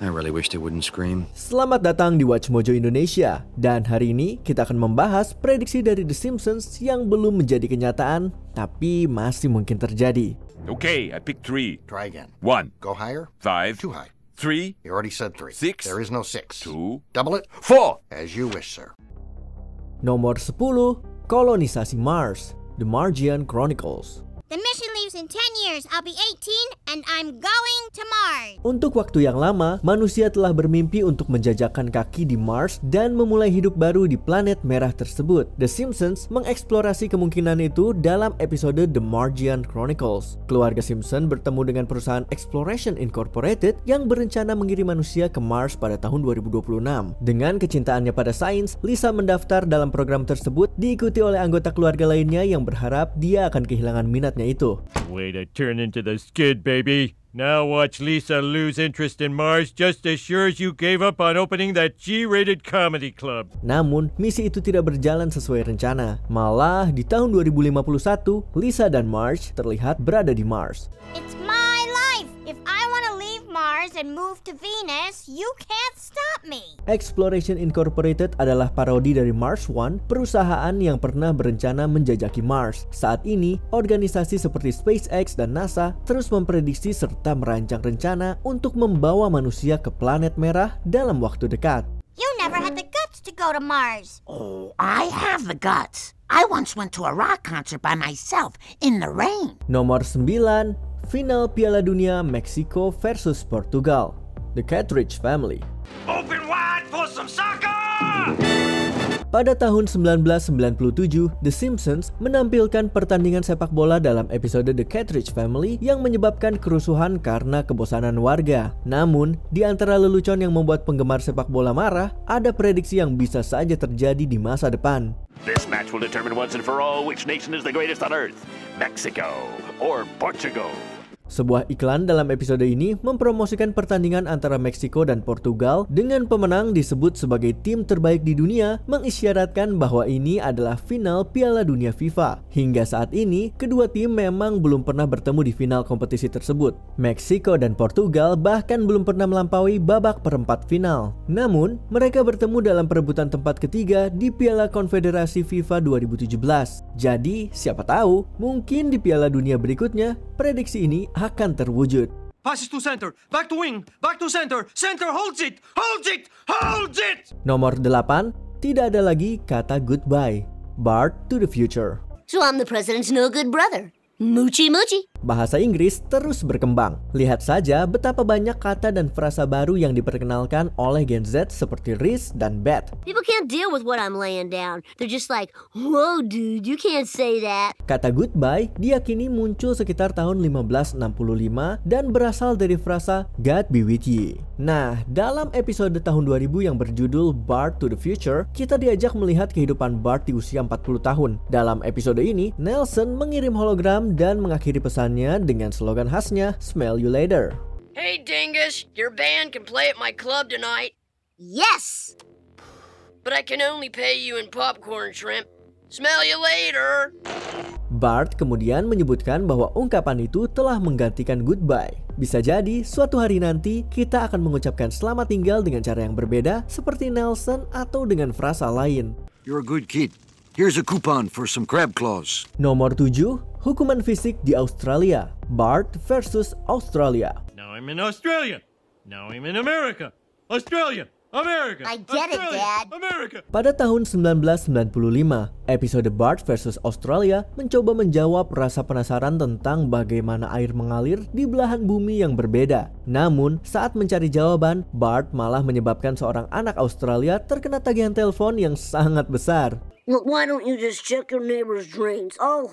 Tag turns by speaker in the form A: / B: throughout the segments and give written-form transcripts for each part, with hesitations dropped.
A: I really wish they wouldn't scream.
B: Selamat datang di Watch Mojo Indonesia. Dan hari ini kita akan membahas prediksi dari The Simpsons yang belum menjadi kenyataan, tapi masih mungkin terjadi.
C: Okay, I picked 3.
D: Try again.
C: 1.
D: Go higher.
C: 5.
D: Too high.
C: 3.
D: You already said 3.
C: 6.
D: There is no 6.
C: 2.
D: Double it.
C: 4.
D: As you wish, sir.
B: Nomor 10, kolonisasi Mars, The Martian Chronicles.
E: The mission leaves in 10 years. I'll be 18 and I'm going to Mars.
B: Untuk waktu yang lama, manusia telah bermimpi untuk menjajakan kaki di Mars dan memulai hidup baru di planet merah tersebut. The Simpsons mengeksplorasi kemungkinan itu dalam episode The Martian Chronicles. Keluarga Simpson bertemu dengan perusahaan Exploration Incorporated yang berencana mengirim manusia ke Mars pada tahun 2026. Dengan kecintaannya pada sains, Lisa mendaftar dalam program tersebut, diikuti oleh anggota keluarga lainnya yang berharap dia akan kehilangan minatnya itu.
F: Way to turn into the skid, baby. Now watch Lisa lose interest in Mars just as sure as you gave up on opening that G-rated comedy club.
B: Namun, misi itu tidak berjalan sesuai rencana. Malah, di tahun 2051, Lisa dan Marge terlihat berada di Mars.
E: It's my life. If I want to leave Mars and move to Venus, you can't stop me.
B: Exploration Incorporated adalah parodi dari Mars One, perusahaan yang pernah berencana menjajaki Mars. Saat ini, organisasi seperti SpaceX dan NASA terus memprediksi serta merancang rencana untuk membawa manusia ke planet merah dalam waktu dekat.
E: You never had the guts to go to Mars.
G: Oh, I have the guts. I once went to a rock concert by myself in the rain.
B: Nomor 9, final Piala Dunia Meksiko versus Portugal, The Cartridge Family.
C: Open wide for some soccer!
B: Pada tahun 1997, The Simpsons menampilkan pertandingan sepak bola dalam episode The Cartridge Family yang menyebabkan kerusuhan karena kebosanan warga. Namun, di antara lelucon yang membuat penggemar sepak bola marah, ada prediksi yang bisa saja terjadi di masa depan.
H: This match will determine once and for all which nation is the greatest on earth, Mexico or Portugal.
B: Sebuah iklan dalam episode ini mempromosikan pertandingan antara Meksiko dan Portugal dengan pemenang disebut sebagai tim terbaik di dunia, mengisyaratkan bahwa ini adalah final Piala Dunia FIFA. Hingga saat ini, kedua tim memang belum pernah bertemu di final kompetisi tersebut. Meksiko dan Portugal bahkan belum pernah melampaui babak perempat final. Namun, mereka bertemu dalam perebutan tempat ketiga di Piala Konfederasi FIFA 2017. Jadi, siapa tahu, mungkin di Piala Dunia berikutnya, prediksi ini akan terwujud.
I: Passes to center, back to wing, back to center, center holds it, holds it, holds it!
B: Nomor 8, tidak ada lagi kata goodbye. Bart to the future.
J: So I'm the president's no good brother. Moochie moochie.
B: Bahasa Inggris terus berkembang. Lihat saja betapa banyak kata dan frasa baru yang diperkenalkan oleh Gen Z seperti Riz dan Bet.
J: People can't deal with what I'm laying down. They're just like, whoa dude, you can't say that.
B: Kata goodbye diyakini muncul sekitar tahun 1565 dan berasal dari frasa God be with ye. Nah, dalam episode tahun 2000 yang berjudul Bart to the Future, kita diajak melihat kehidupan Bart di usia 40 tahun. Dalam episode ini, Nelson mengirim hologram dan mengakhiri pesannya dengan slogan khasnya, "Smell you later."
K: Hey Dingus, your band can play at my club tonight.
J: Yes!
K: But I can only pay you in popcorn shrimp. Smell you later.
B: Bart kemudian menyebutkan bahwa ungkapan itu telah menggantikan goodbye. Bisa jadi suatu hari nanti kita akan mengucapkan selamat tinggal dengan cara yang berbeda seperti Nelson atau dengan frasa lain.
A: You're a good kid. Here's a coupon for some crab claws.
B: Nomor 7, hukuman fisik di Australia. Bart versus Australia.
F: Now I'm in Australia. Now I'm in America. Australia. America.
J: I get it, Dad.
F: America.
B: Pada tahun 1995, episode Bart versus Australia mencoba menjawab rasa penasaran tentang bagaimana air mengalir di belahan bumi yang berbeda. Namun, saat mencari jawaban, Bart malah menyebabkan seorang anak Australia terkena tagihan telepon yang sangat besar.
J: Look, why don't you just check your neighbor's drains? Oh.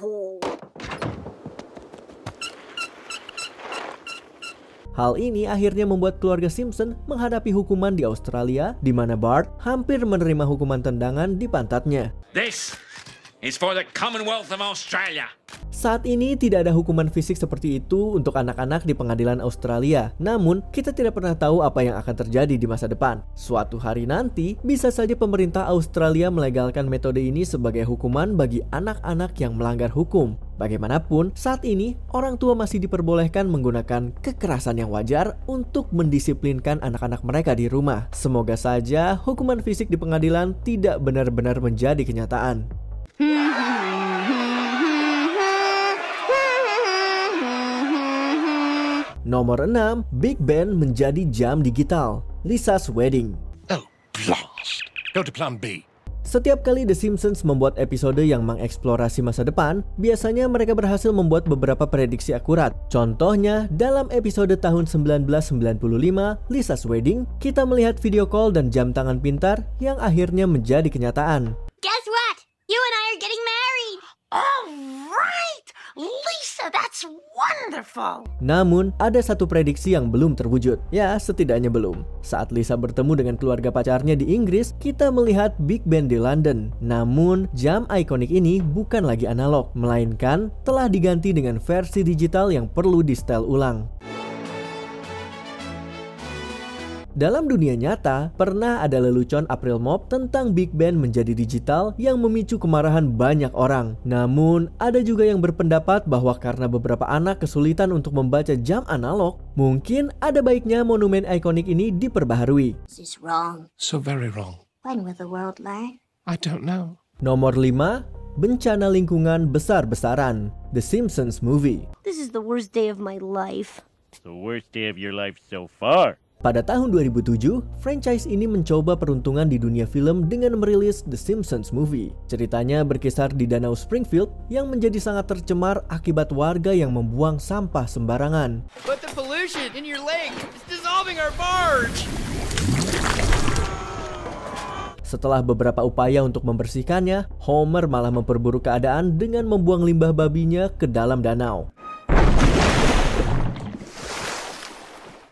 B: Hal ini akhirnya membuat keluarga Simpson menghadapi hukuman di Australia, di mana Bart hampir menerima hukuman tendangan di pantatnya.
C: This is for the Commonwealth of Australia.
B: Saat ini tidak ada hukuman fisik seperti itu untuk anak-anak di pengadilan Australia. Namun, kita tidak pernah tahu apa yang akan terjadi di masa depan. Suatu hari nanti, bisa saja pemerintah Australia melegalkan metode ini sebagai hukuman bagi anak-anak yang melanggar hukum. Bagaimanapun, saat ini orang tua masih diperbolehkan menggunakan kekerasan yang wajar untuk mendisiplinkan anak-anak mereka di rumah. Semoga saja hukuman fisik di pengadilan tidak benar-benar menjadi kenyataan. Nomor 6, Big Ben menjadi jam digital. Lisa's Wedding.
D: Oh, blast. Go to plan B.
B: Setiap kali The Simpsons membuat episode yang mengeksplorasi masa depan, biasanya mereka berhasil membuat beberapa prediksi akurat. Contohnya, dalam episode tahun 1995, Lisa's Wedding, kita melihat video call dan jam tangan pintar yang akhirnya menjadi kenyataan.
E: Guess what? You and I are getting married!
G: All right! Lisa, that's wonderful!
B: Namun, ada satu prediksi yang belum terwujud. Ya, setidaknya belum. Saat Lisa bertemu dengan keluarga pacarnya di Inggris, kita melihat Big Ben di London. Namun, jam ikonik ini bukan lagi analog, melainkan telah diganti dengan versi digital yang perlu di-setel ulang. Dalam dunia nyata, pernah ada lelucon April Mop tentang Big Ben menjadi digital yang memicu kemarahan banyak orang. Namun, ada juga yang berpendapat bahwa karena beberapa anak kesulitan untuk membaca jam analog, mungkin ada baiknya monumen ikonik ini diperbaharui.
E: This is wrong.
D: So very wrong.
E: When will the world learn?
D: I don't know.
B: Nomor 5, bencana lingkungan besar-besaran. The Simpsons Movie.
J: This is the worst day of my life.
F: The worst day of your life so far.
B: Pada tahun 2007, franchise ini mencoba peruntungan di dunia film dengan merilis The Simpsons Movie. Ceritanya berkisar di Danau Springfield yang menjadi sangat tercemar akibat warga yang membuang sampah sembarangan.
L: But the pollution in your lake is dissolving our barge.
B: Setelah beberapa upaya untuk membersihkannya, Homer malah memperburuk keadaan dengan membuang limbah babinya ke dalam danau.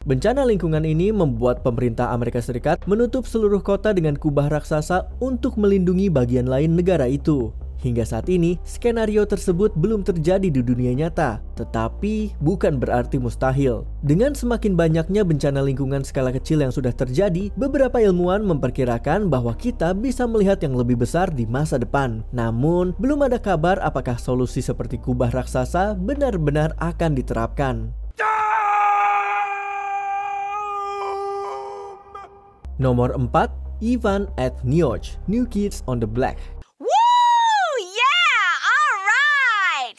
B: Bencana lingkungan ini membuat pemerintah Amerika Serikat menutup seluruh kota dengan kubah raksasa untuk melindungi bagian lain negara itu. Hingga saat ini, skenario tersebut belum terjadi di dunia nyata, tetapi bukan berarti mustahil. Dengan semakin banyaknya bencana lingkungan skala kecil yang sudah terjadi, beberapa ilmuwan memperkirakan bahwa kita bisa melihat yang lebih besar di masa depan. Namun, belum ada kabar apakah solusi seperti kubah raksasa benar-benar akan diterapkan. Nomor 4, Ivan at Nioch, New Kids on the Block.
E: Woo! Yeah! Alright!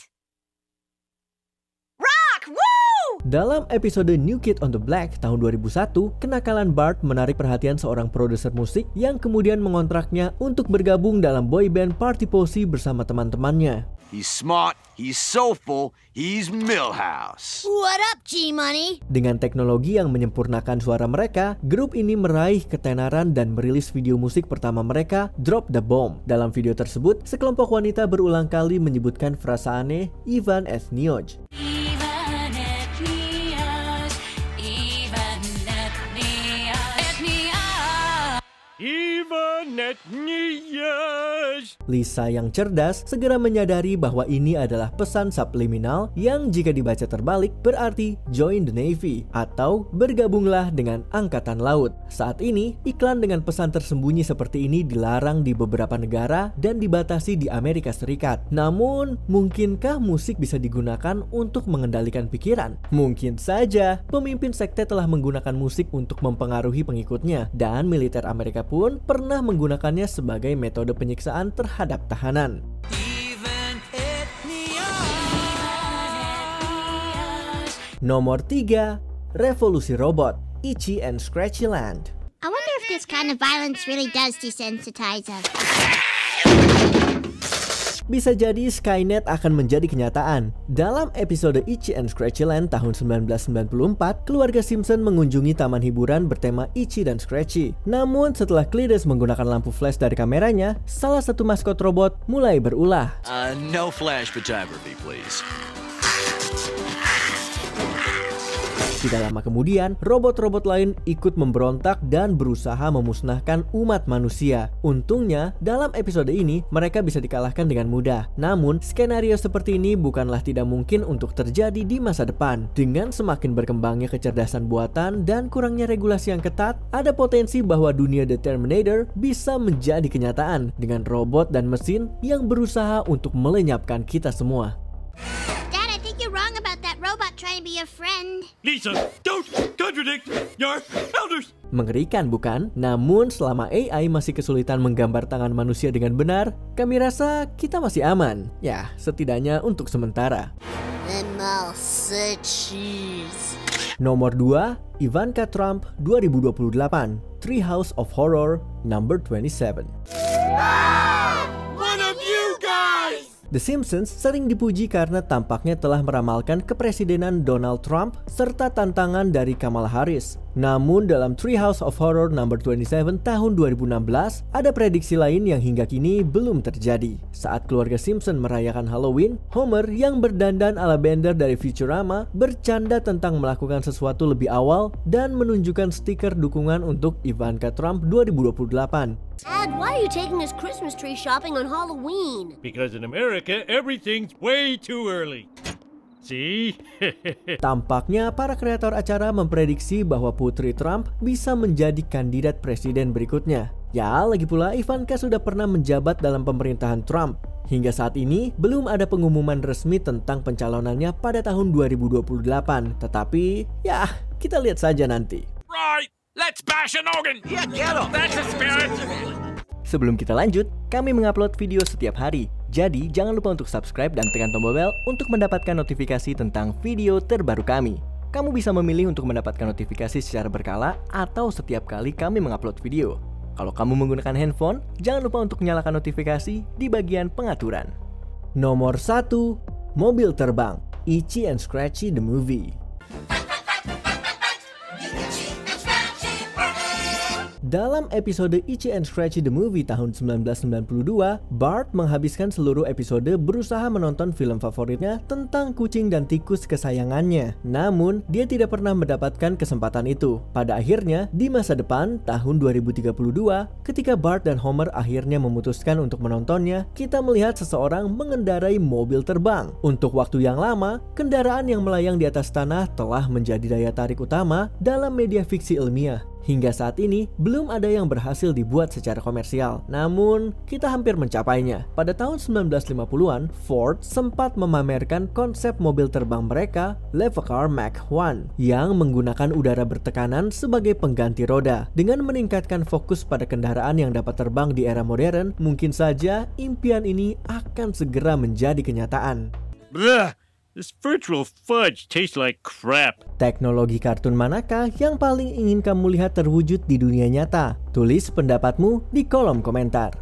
E: Rock! Woo!
B: Dalam episode New Kid on the Block tahun 2001, kenakalan Bart menarik perhatian seorang produser musik yang kemudian mengontraknya untuk bergabung dalam boyband Party Posey bersama teman-temannya.
A: He's smart, he's soulful, he's Milhouse.
E: What up, G-Money?
B: Dengan teknologi yang menyempurnakan suara mereka, grup ini meraih ketenaran dan merilis video musik pertama mereka, Drop the Bomb. Dalam video tersebut, sekelompok wanita berulang kali menyebutkan frasa aneh Ivan at Nioch.
F: Ivan at Nioch.
B: Lisa yang cerdas segera menyadari bahwa ini adalah pesan subliminal yang jika dibaca terbalik berarti join the Navy atau bergabunglah dengan Angkatan Laut. Saat ini, iklan dengan pesan tersembunyi seperti ini dilarang di beberapa negara dan dibatasi di Amerika Serikat. Namun, mungkinkah musik bisa digunakan untuk mengendalikan pikiran? Mungkin saja, pemimpin sekte telah menggunakan musik untuk mempengaruhi pengikutnya dan militer Amerika pun pernah menggunakannya sebagai metode penyiksaan terhadap tahanan. Nomor 3, Revolusi Robot, Itchy and Scratchy Land.
E: I wonder if this kind of violence really does desensitize us.
B: Bisa jadi Skynet akan menjadi kenyataan. Dalam episode Itchy and Scratchy Land tahun 1994, keluarga Simpson mengunjungi taman hiburan bertema Itchy dan Scratchy. Namun setelah Cletus menggunakan lampu flash dari kameranya, salah satu maskot robot mulai berulah.
A: No flash photography, please.
B: Tidak lama kemudian, robot-robot lain ikut memberontak dan berusaha memusnahkan umat manusia. Untungnya, dalam episode ini mereka bisa dikalahkan dengan mudah. Namun, skenario seperti ini bukanlah tidak mungkin untuk terjadi di masa depan. Dengan semakin berkembangnya kecerdasan buatan dan kurangnya regulasi yang ketat, ada potensi bahwa dunia The Terminator bisa menjadi kenyataan dengan robot dan mesin yang berusaha untuk melenyapkan kita semua.
E: Dad, I think you're wrong about that robot trying to be your friend.
F: Lisa, don't contradict your elders!
B: Mengerikan bukan? Namun selama AI masih kesulitan menggambar tangan manusia dengan benar, kami rasa kita masih aman. Ya, setidaknya untuk sementara. Nomor 2, Ivanka Trump 2028, Treehouse of Horror number 27.
C: One of you guys!
B: The Simpsons sering dipuji karena tampaknya telah meramalkan kepresidenan Donald Trump serta tantangan dari Kamala Harris. Namun dalam Treehouse of Horror number 27 tahun 2016, ada prediksi lain yang hingga kini belum terjadi. Saat keluarga Simpson merayakan Halloween, Homer yang berdandan ala Bender dari Futurama bercanda tentang melakukan sesuatu lebih awal dan menunjukkan stiker dukungan untuk Ivanka Trump 2028.
J: Dad, why are you taking us Christmas tree shopping on Halloween?
F: Because in America, everything's way too early. See?
B: Tampaknya para kreator acara memprediksi bahwa putri Trump bisa menjadi kandidat presiden berikutnya. Ya, lagi pula Ivanka sudah pernah menjabat dalam pemerintahan Trump. Hingga saat ini, belum ada pengumuman resmi tentang pencalonannya pada tahun 2028. Tetapi, ya, kita lihat saja nanti.
C: Right! Let's bash an organ! Yeah, get him! That's the spirit!
B: Sebelum kita lanjut, kami mengupload video setiap hari. Jadi, jangan lupa untuk subscribe dan tekan tombol bel untuk mendapatkan notifikasi tentang video terbaru kami. Kamu bisa memilih untuk mendapatkan notifikasi secara berkala atau setiap kali kami mengupload video. Kalau kamu menggunakan handphone, jangan lupa untuk nyalakan notifikasi di bagian pengaturan. Nomor 1, mobil terbang, Itchy and Scratchy the Movie. Dalam episode Itchy and Scratchy the Movie tahun 1992, Bart menghabiskan seluruh episode berusaha menonton film favoritnya tentang kucing dan tikus kesayangannya. Namun, dia tidak pernah mendapatkan kesempatan itu. Pada akhirnya, di masa depan, tahun 2032, ketika Bart dan Homer akhirnya memutuskan untuk menontonnya, kita melihat seseorang mengendarai mobil terbang. Untuk waktu yang lama, kendaraan yang melayang di atas tanah telah menjadi daya tarik utama dalam media fiksi ilmiah. Hingga saat ini, belum ada yang berhasil dibuat secara komersial. Namun, kita hampir mencapainya. Pada tahun 1950-an, Ford sempat memamerkan konsep mobil terbang mereka, Levacar Mach 1, yang menggunakan udara bertekanan sebagai pengganti roda. Dengan meningkatkan fokus pada kendaraan yang dapat terbang di era modern, mungkin saja impian ini akan segera menjadi kenyataan.
F: Blah! This virtual fudge tastes like crap.
B: Teknologi kartun manakah yang paling ingin kamu lihat terwujud di dunia nyata? Tulis pendapatmu di kolom komentar.